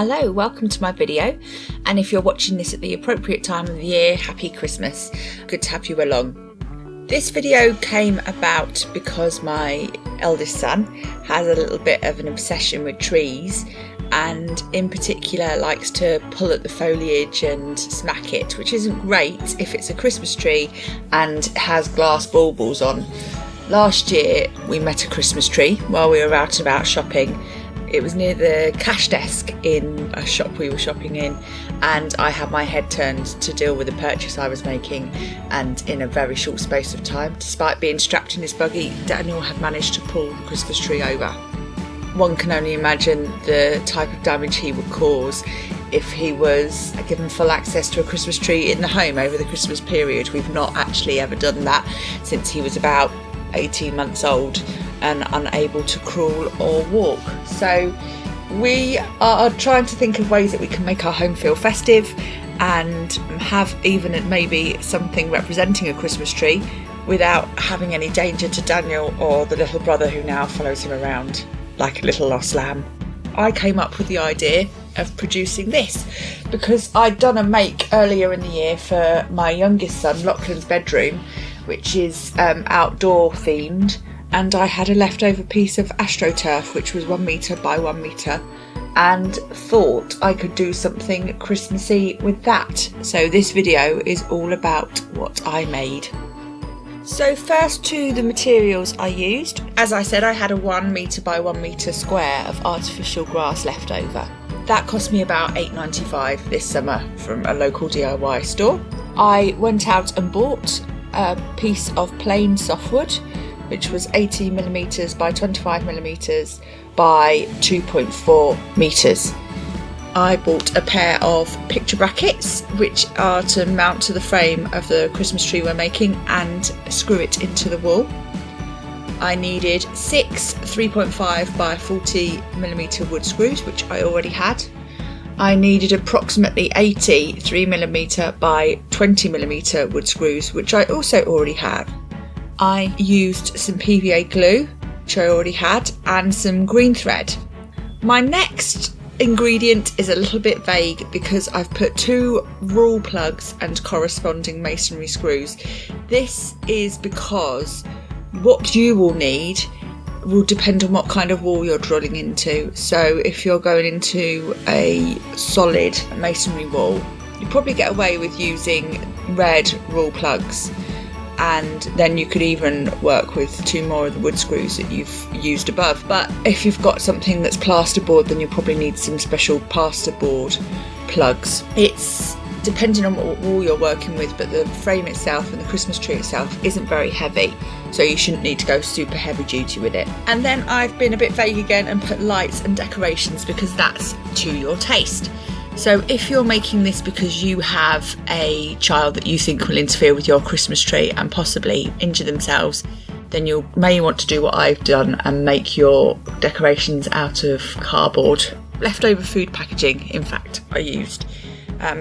Hello, welcome to my video, and if you're watching this at the appropriate time of the year, happy Christmas. Good to have you along. This video came about because my eldest son has a little bit of an obsession with trees, and in particular likes to pull at the foliage and smack it, which isn't great if it's a Christmas tree and has glass baubles on. Last year we met a Christmas tree while we were out and about shopping. It was near the cash desk in a shop we were shopping in, and I had my head turned to deal with the purchase I was making, and in a very short space of time, despite being strapped in his buggy, Daniel had managed to pull the Christmas tree over. One can only imagine the type of damage he would cause if he was given full access to a Christmas tree in the home over the Christmas period. We've not actually ever done that since he was about 18 months old and unable to crawl or walk. So we are trying to think of ways that we can make our home feel festive and have even maybe something representing a Christmas tree without having any danger to Daniel or the little brother who now follows him around like a little lost lamb. I came up with the idea of producing this because I'd done a make earlier in the year for my youngest son, Lachlan's bedroom, which is outdoor themed, and I had a leftover piece of AstroTurf which was 1 metre by 1 metre, and thought I could do something Christmassy with that. So this video is all about what I made. So first to the materials I used. As I said, I had a 1 metre by 1 metre square of artificial grass left over. That cost me about £8.95 this summer from a local DIY store. I went out and bought a piece of plain softwood, which was 18mm by 25mm by 2.4 metres. I bought a pair of picture brackets, which are to mount to the frame of the Christmas tree we're making and screw it into the wall. I needed 6 3.5 by 40mm wood screws, which I already had. I needed approximately 80 3mm by 20mm wood screws, which I also already had. I used some PVA glue, which I already had, and some green thread. My next ingredient is a little bit vague because I've put 2 rule plugs and corresponding masonry screws. This is because what you will need will depend on what kind of wall you're drilling into. So if you're going into a solid masonry wall, you probably get away with using red rule plugs, and then you could even work with 2 more of the wood screws that you've used above. But if you've got something that's plasterboard, then you probably need some special plasterboard plugs. It's depending on what wall you're working with, but the frame itself and the Christmas tree itself isn't very heavy, so you shouldn't need to go super heavy duty with it. And then I've been a bit vague again and put lights and decorations because that's to your taste. So if you're making this because you have a child that you think will interfere with your Christmas tree and possibly injure themselves, then you may want to do what I've done and make your decorations out of cardboard. Leftover food packaging, in fact, I used.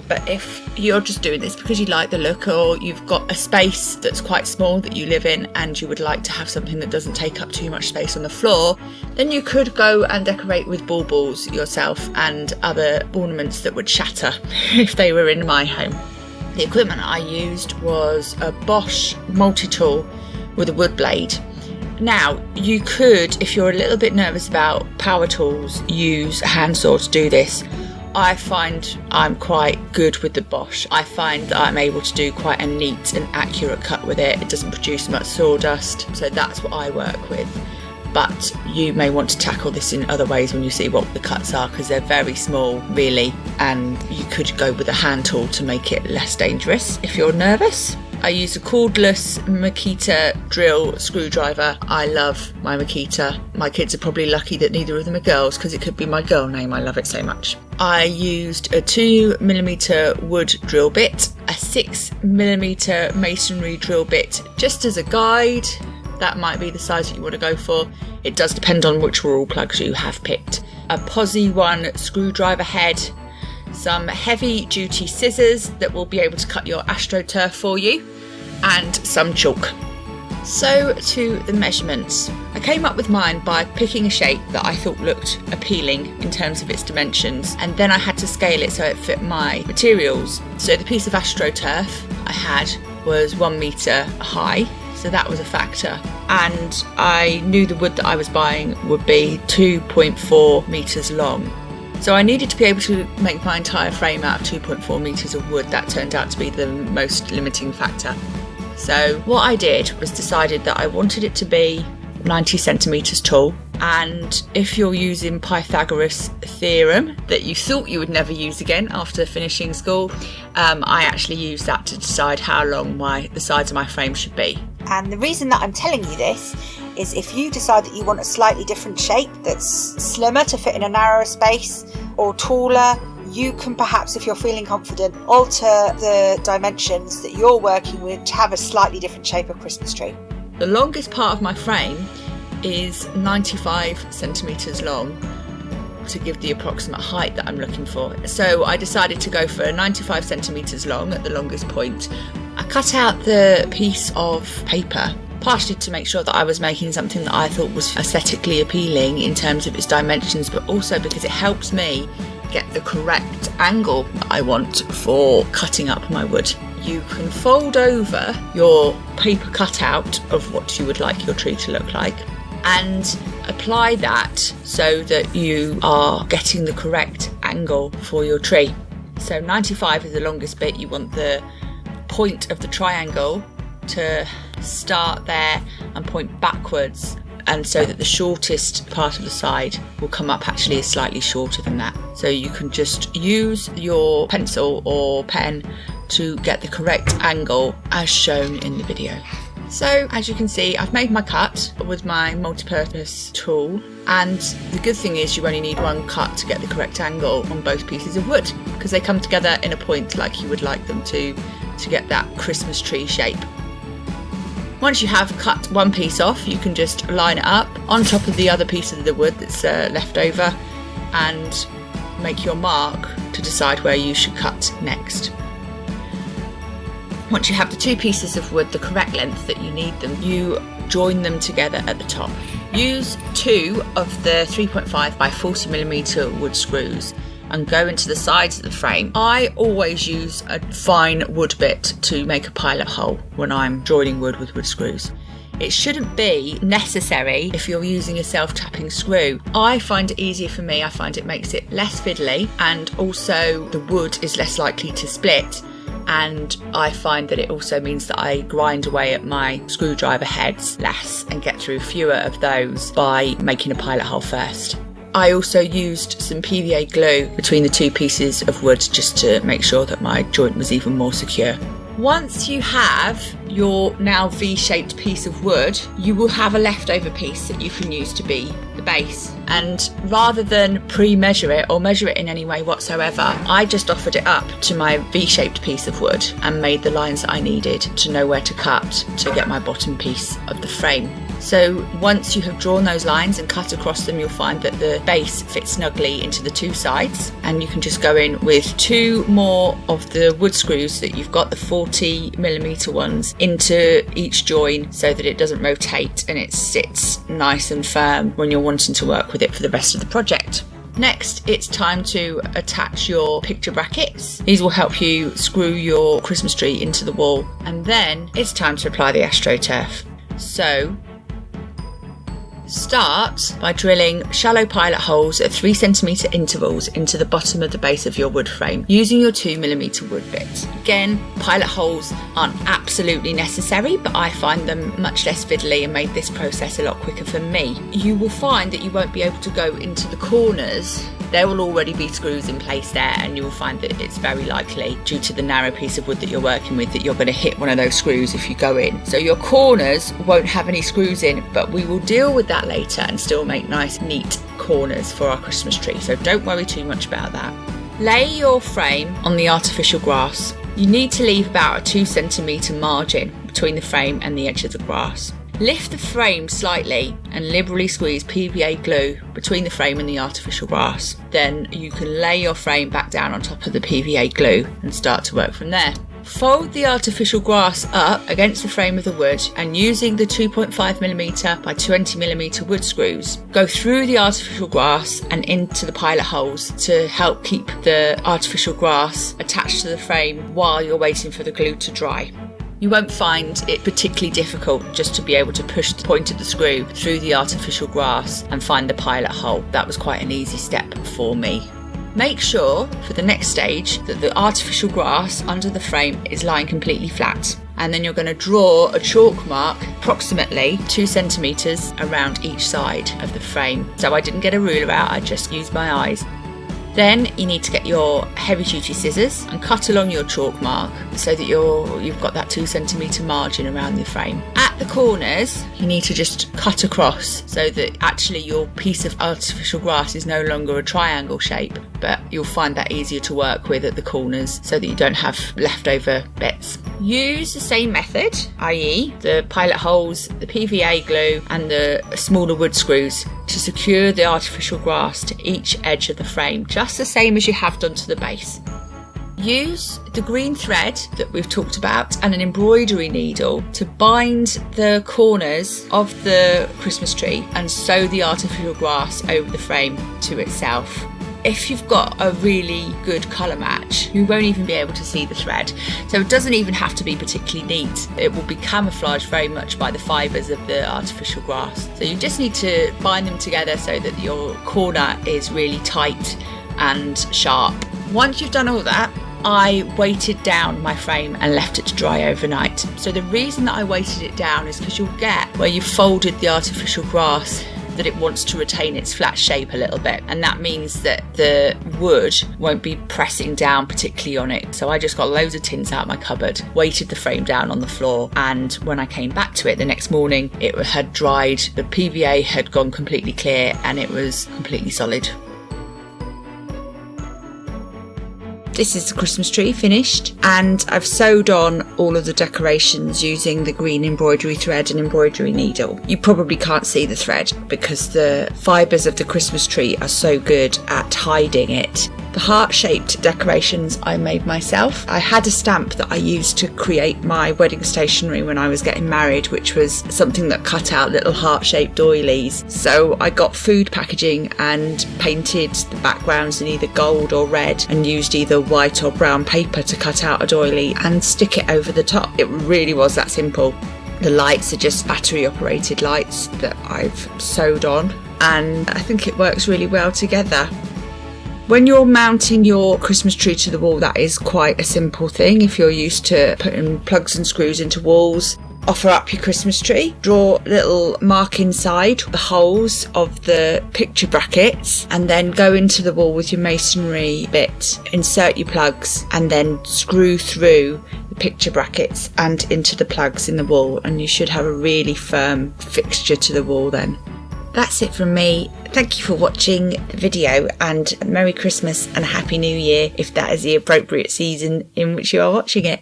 But if you're just doing this because you like the look, or you've got a space that's quite small that you live in and you would like to have something that doesn't take up too much space on the floor, then you could go and decorate with baubles yourself and other ornaments that would shatter if they were in my home. The equipment I used was a Bosch multi-tool with a wood blade. Now, you could, if you're a little bit nervous about power tools, use a handsaw to do this. I find I'm quite good with the Bosch. I find that I'm able to do quite a neat and accurate cut with it. It doesn't produce much sawdust, so that's what I work with. But you may want to tackle this in other ways when you see what the cuts are, because they're very small really, and you could go with a hand tool to make it less dangerous if you're nervous. I use a cordless Makita drill screwdriver. I love my Makita. My kids are probably lucky that neither of them are girls, because it could be my girl name. I love it so much. I used a 2mm wood drill bit, a 6mm masonry drill bit just as a guide. That might be the size that you want to go for. It does depend on which rule plugs you have picked. A Posi 1 screwdriver head, some heavy duty scissors that will be able to cut your AstroTurf for you, and some chalk. So to the measurements. I came up with mine by picking a shape that I thought looked appealing in terms of its dimensions, and then I had to scale it so it fit my materials. So the piece of AstroTurf I had was 1 metre high, so that was a factor. And I knew the wood that I was buying would be 2.4 metres long. So I needed to be able to make my entire frame out of 2.4 metres of wood. That turned out to be the most limiting factor. So what I did was decided that I wanted it to be 90 centimetres tall, and if you're using Pythagoras theorem that you thought you would never use again after finishing school, I actually used that to decide how long the sides of my frame should be. And the reason that I'm telling you this is if you decide that you want a slightly different shape that's slimmer to fit in a narrower space or taller, you can perhaps, if you're feeling confident, alter the dimensions that you're working with to have a slightly different shape of Christmas tree. The longest part of my frame is 95 centimetres long to give the approximate height that I'm looking for. So I decided to go for 95 centimetres long at the longest point. I cut out the piece of paper, partially to make sure that I was making something that I thought was aesthetically appealing in terms of its dimensions, but also because it helps me get the correct angle that I want for cutting up my wood. You can fold over your paper cutout of what you would like your tree to look like and apply that so that you are getting the correct angle for your tree. So 95 is the longest bit. You want the point of the triangle to start there and point backwards, and so that the shortest part of the side will come up actually is slightly shorter than that. So you can just use your pencil or pen to get the correct angle as shown in the video. So as you can see, I've made my cut with my multi-purpose tool, and the good thing is you only need one cut to get the correct angle on both pieces of wood, because they come together in a point like you would like them to get that Christmas tree shape. Once you have cut one piece off, you can just line it up on top of the other piece of the wood that's left over and make your mark to decide where you should cut next. Once you have the two pieces of wood the correct length that you need them, you join them together at the top. Use 2 of the 3.5 by 40mm wood screws and go into the sides of the frame. I always use a fine wood bit to make a pilot hole when I'm joining wood with wood screws. It shouldn't be necessary if you're using a self-tapping screw. I find it easier for me. I find it makes it less fiddly, and also the wood is less likely to split, and I find that it also means that I grind away at my screwdriver heads less and get through fewer of those by making a pilot hole first. I also used some PVA glue between the two pieces of wood just to make sure that my joint was even more secure. Once you have your now V-shaped piece of wood, you will have a leftover piece that you can use to be the base. And rather than pre-measure it or measure it in any way whatsoever, I just offered it up to my V-shaped piece of wood and made the lines that I needed to know where to cut to get my bottom piece of the frame. So once you have drawn those lines and cut across them, you'll find that the base fits snugly into the two sides, and you can just go in with 2 more of the wood screws that you've got, the 40mm ones, into each join so that it doesn't rotate and it sits nice and firm when you're wanting to work with it for the rest of the project. Next, it's time to attach your picture brackets. These will help you screw your Christmas tree into the wall. And then it's time to apply the AstroTurf. So start by drilling shallow pilot holes at 3cm intervals into the bottom of the base of your wood frame using your 2mm wood bit. Again, pilot holes aren't absolutely necessary, but I find them much less fiddly and made this process a lot quicker for me. You will find that you won't be able to go into the corners. There will already be screws in place there, and you will find that it's very likely, due to the narrow piece of wood that you're working with, that you're going to hit one of those screws if you go in. So your corners won't have any screws in, but we will deal with that later and still make nice, neat corners for our Christmas tree. So don't worry too much about that. Lay your frame on the artificial grass. You need to leave about a 2cm margin between the frame and the edge of the grass. Lift the frame slightly and liberally squeeze PVA glue between the frame and the artificial grass. Then you can lay your frame back down on top of the PVA glue and start to work from there. Fold the artificial grass up against the frame of the wood and using the 2.5mm by 20mm wood screws, go through the artificial grass and into the pilot holes to help keep the artificial grass attached to the frame while you're waiting for the glue to dry. You won't find it particularly difficult just to be able to push the point of the screw through the artificial grass and find the pilot hole. That was quite an easy step for me. Make sure for the next stage that the artificial grass under the frame is lying completely flat, and then you're going to draw a chalk mark approximately 2 centimetres around each side of the frame. So I didn't get a ruler out, I just used my eyes. Then you need to get your heavy duty scissors and cut along your chalk mark so that you've got that 2 centimetre margin around the frame. At the corners you need to just cut across so that actually your piece of artificial grass is no longer a triangle shape, but you'll find that easier to work with at the corners so that you don't have leftover bits. Use the same method, i.e. the pilot holes, the PVA glue and the smaller wood screws to secure the artificial grass to each edge of the frame, just the same as you have done to the base. Use the green thread that we've talked about and an embroidery needle to bind the corners of the Christmas tree and sew the artificial grass over the frame to itself. If you've got a really good colour match, you won't even be able to see the thread. So it doesn't even have to be particularly neat. It will be camouflaged very much by the fibres of the artificial grass. So you just need to bind them together so that your corner is really tight and sharp. Once you've done all that, I weighted down my frame and left it to dry overnight. So the reason that I weighted it down is because you'll get where you've folded the artificial grass that it wants to retain its flat shape a little bit, and that means that the wood won't be pressing down particularly on it. So I just got loads of tins out of my cupboard, weighted the frame down on the floor, and when I came back to it the next morning it had dried, the PVA had gone completely clear and it was completely solid. This is the Christmas tree finished, and I've sewed on all of the decorations using the green embroidery thread and embroidery needle. You probably can't see the thread because the fibres of the Christmas tree are so good at hiding it. The heart-shaped decorations I made myself. I had a stamp that I used to create my wedding stationery when I was getting married, which was something that cut out little heart-shaped doilies. So I got food packaging and painted the backgrounds in either gold or red and used either white or brown paper to cut out a doily and stick it over the top. It really was that simple. The lights are just battery operated lights that I've sewed on, and I think it works really well together. When you're mounting your Christmas tree to the wall, that is quite a simple thing. If you're used to putting plugs and screws into walls, offer up your Christmas tree, draw a little mark inside the holes of the picture brackets, and then go into the wall with your masonry bit, insert your plugs and then screw through the picture brackets and into the plugs in the wall, and you should have a really firm fixture to the wall then. That's it from me. Thank you for watching the video, and Merry Christmas and Happy New Year if that is the appropriate season in which you are watching it.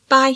Bye.